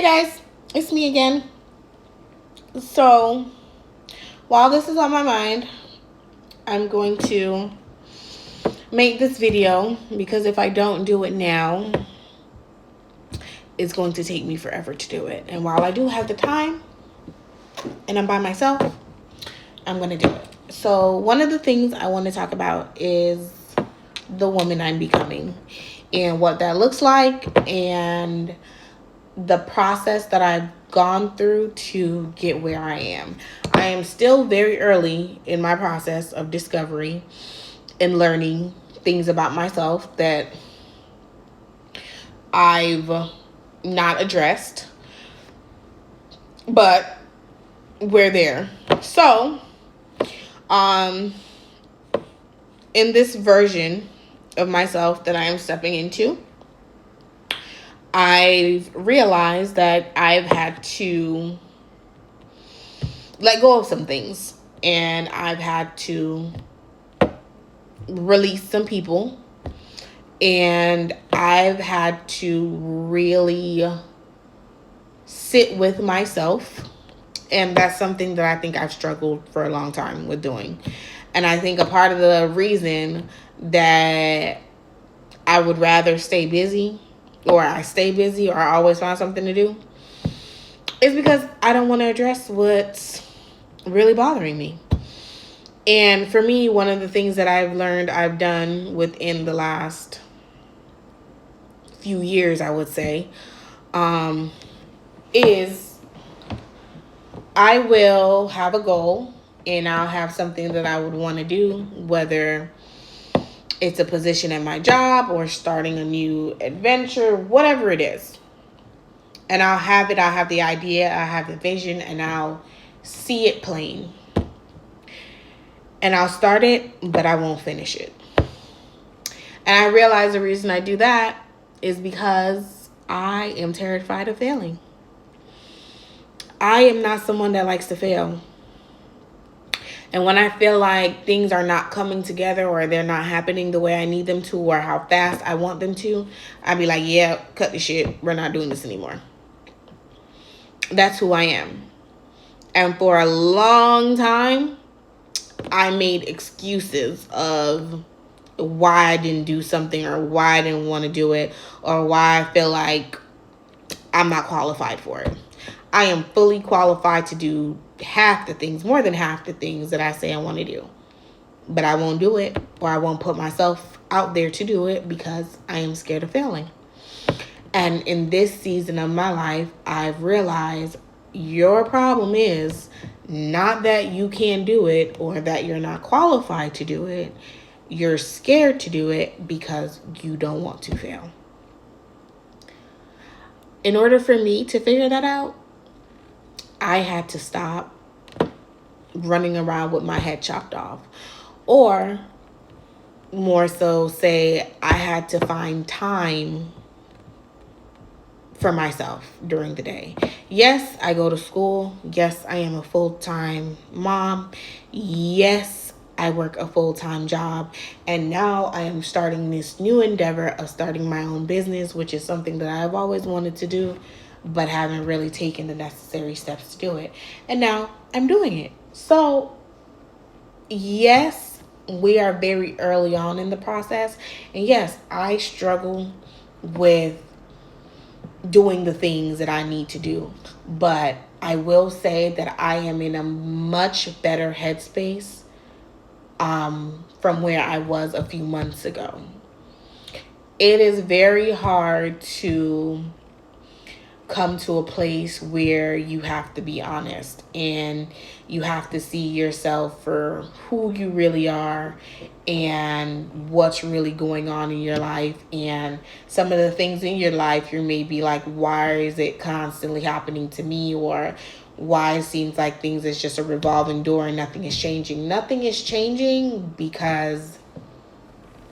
guys, it's me again. So, while this is on my mind, I'm going to make this video because if I don't do it now, it's going to take me forever to do it. And while I do have the time and I'm by myself, I'm going to do it. So, one of the things I want to talk about is the woman I'm becoming and what that looks like and the process that I've gone through to get where I am. I am still very early in my process of discovery and learning things about myself that I've not addressed, but we're there. So, in this version of myself that I am stepping into, I've realized that I've had to let go of some things, and I've had to release some people, and I've had to really sit with myself. And that's something that I think I've struggled for a long time with doing. And I think a part of the reason that I would rather stay busy, or I stay busy, or I always find something to do, is because I don't want to address what's really bothering me. And for me, one of the things that I've learned I've done within the last few years, I would say, is I will have a goal and I'll have something that I would want to do, whether it's a position at my job or starting a new adventure, whatever it is. And I'll have the idea, I have the vision, and I'll see it plain. And I'll start it, but I won't finish it. And I realize the reason I do that is because I am terrified of failing. I am not someone that likes to fail. And when I feel like things are not coming together or they're not happening the way I need them to or how fast I want them to, I'd be like, yeah, cut the shit. We're not doing this anymore. That's who I am. And for a long time, I made excuses of why I didn't do something or why I didn't want to do it or why I feel like I'm not qualified for it. I am fully qualified to do half the things, more than half the things that I say I want to do. But I won't do it, or I won't put myself out there to do it because I am scared of failing. And in this season of my life, I've realized your problem is not that you can't do it or that you're not qualified to do it. You're scared to do it because you don't want to fail. In order for me to figure that out, I had to stop running around with my head chopped off. Or more so say I had to find time for myself during the day. Yes, I go to school. Yes, I am a full-time mom. Yes, I work a full-time job. And now I am starting this new endeavor of starting my own business, which is something that I've always wanted to do, but haven't really taken the necessary steps to do it. And now I'm doing it. So, yes, we are very early on in the process. And yes, I struggle with doing the things that I need to do. But I will say that I am in a much better headspace from where I was a few months ago. It is very hard to come to a place where you have to be honest and you have to see yourself for who you really are and what's really going on in your life. And some of the things in your life, you may be like, why is it constantly happening to me? Or why it seems like things is just a revolving door and nothing is changing. Nothing is changing because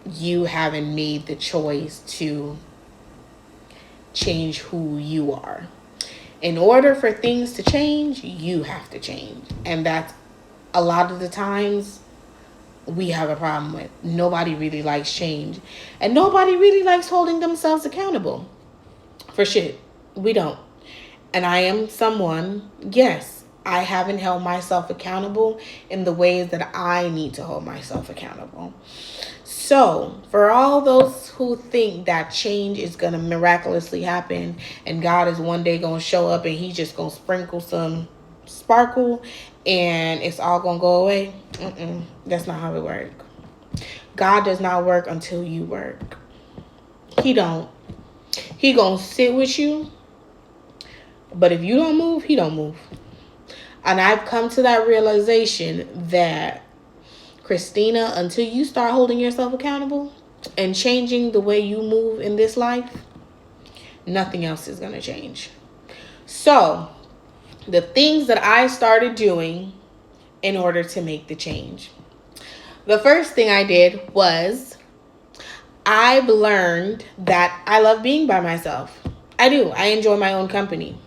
you haven't made the choice to change who you are. In order for things to change, you have to change. And that's a lot of the times we have a problem with. Nobody really likes change. And nobody really likes holding themselves accountable for shit. We don't. And I am someone, yes, I haven't held myself accountable in the ways that I need to hold myself accountable. So, for all those who think that change is going to miraculously happen and God is one day going to show up and he's just going to sprinkle some sparkle and it's all going to go away, that's not how it works. God does not work until you work. He don't. He going to sit with you, but if you don't move, he don't move. And I've come to that realization that, Christina, until you start holding yourself accountable and changing the way you move in this life, nothing else is going to change. So, the things that I started doing in order to make the change. The first thing I did was I've learned that I love being by myself. I do. I enjoy my own company.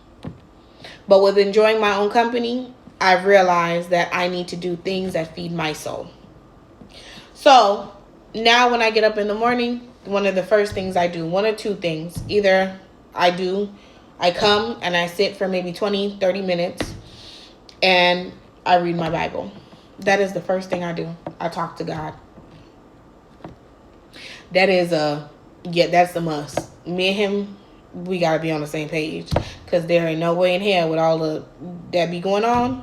But with enjoying my own company, I've realized that I need to do things that feed my soul. So now when I get up in the morning, one of the first things I do, one or two things. Either I come and I sit for maybe 20, 30 minutes and I read my Bible. That is the first thing I do. I talk to God. That's a must. Me and him, we got to be on the same page, because there ain't no way in hell with all the that be going on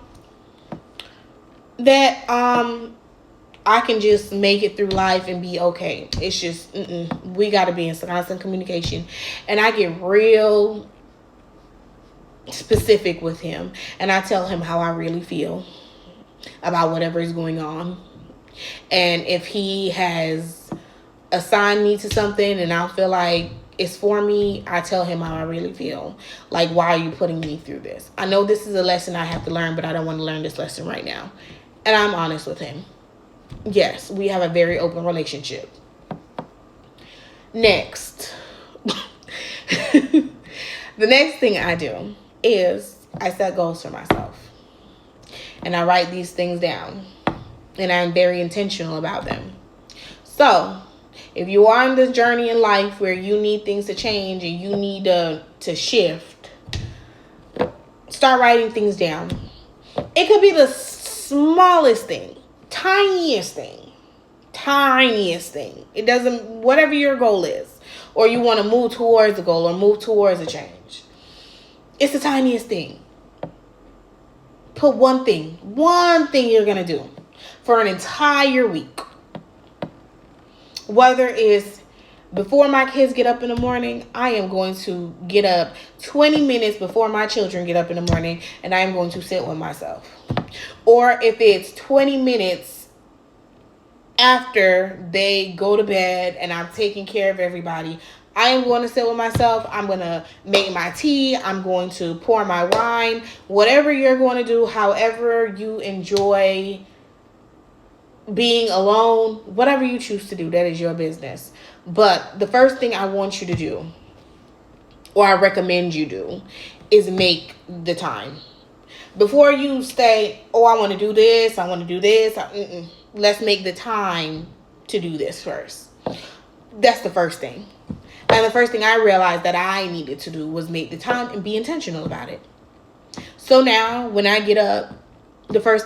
that I can just make it through life and be okay. It's just we got to be in constant communication, and I get real specific with him, and I tell him how I really feel about whatever is going on. And if he has assigned me to something and I feel like it's for me, I tell him how I really feel. Like, why are you putting me through this? I know this is a lesson I have to learn, but I don't want to learn this lesson right now. And I'm honest with him. Yes, we have a very open relationship. Next. The next thing I do is I set goals for myself. And I write these things down. And I'm very intentional about them. So, if you are on this journey in life where you need things to change and you need to shift, start writing things down. It could be the smallest thing, tiniest thing. It doesn't, whatever your goal is, or you want to move towards a goal or move towards a change. It's the tiniest thing. Put one thing you're going to do for an entire week. Whether it's before my kids get up in the morning, I am going to get up 20 minutes before my children get up in the morning, and I am going to sit with myself. Or if it's 20 minutes after they go to bed and I'm taking care of everybody, I am going to sit with myself. I'm going to make my tea. I'm going to pour my wine. Whatever you're going to do, however you enjoy being alone, whatever you choose to do, that is your business. But the first thing I want you to do, or I recommend you do, is make the time. Before you say, oh, I want to do this, let's make the time to do this first. That's the first thing. And the first thing I realized that I needed to do was make the time and be intentional about it. So now when I get up, the first